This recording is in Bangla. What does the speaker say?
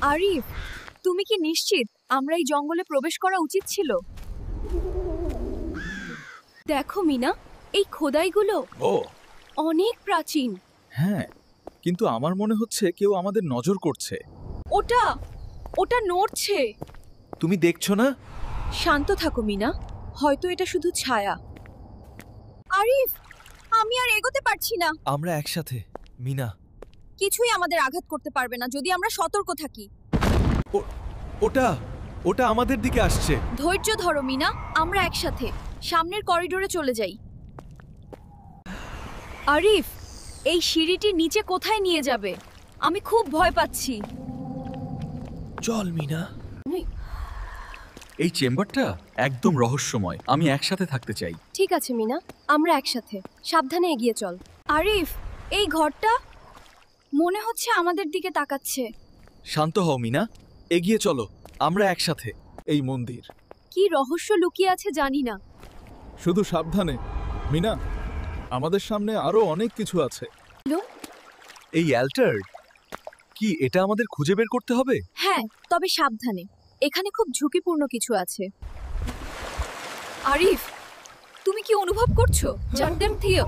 আরিফ, তুমি কি নিশ্চিত আমরা এই জঙ্গলে প্রবেশ করা উচিত ছিল? দেখো মিনা, এই খোদাইগুলো ও অনেক প্রাচীন। হ্যাঁ, কিন্তু আমার মনে হচ্ছে কেউ আমাদের নজর করছে। ওটা ওটা নড়ছে। তুমি দেখছো না? শান্ত থাকো মিনা, হয়তো এটা শুধু ছায়া। আরিফ, আমি আর এগোতে পারছি না। আমরা একসাথে, মিনা। কিছুই আমাদের আঘাত করতে পারবে না যদি আমরা সতর্ক থাকি। ওটা ওটা আমাদের দিকে আসছে। ধৈর্য ধরো মিনা, আমরা একসাথে সামনের করিডোরে চলে যাই। আরিফ, এই সিঁড়িটি নিচে কোথায় নিয়ে যাবে? আমি খুব ভয় পাচ্ছি। চল মিনা। এই চেম্বারটা একদম রহস্যময়। আমি একসাথে থাকতে চাই। ঠিক আছে মিনা, আমরা একসাথে। সাবধানে এগিয়ে চল। আরিফ, এই ঘরটা মনে হচ্ছে আমাদের দিকে তাকাচ্ছে। শান্ত হও মিনা, এগিয়ে চলো। আমরা একসাথে। এই মন্দির কি রহস্য লুকিয়ে আছে জানি না। শুধু সাবধানে মিনা, আমাদের সামনে আরো অনেক কিছু আছে। এই অ্যাল্টার কি? এটা আমাদের খুঁজে বের করতে হবে। হ্যাঁ, তবে সাবধানে, এখানে খুব ঝুঁকিপূর্ণ কিছু আছে। আরিফ, তুমি কি অনুভব করছো? জানতেন থিও।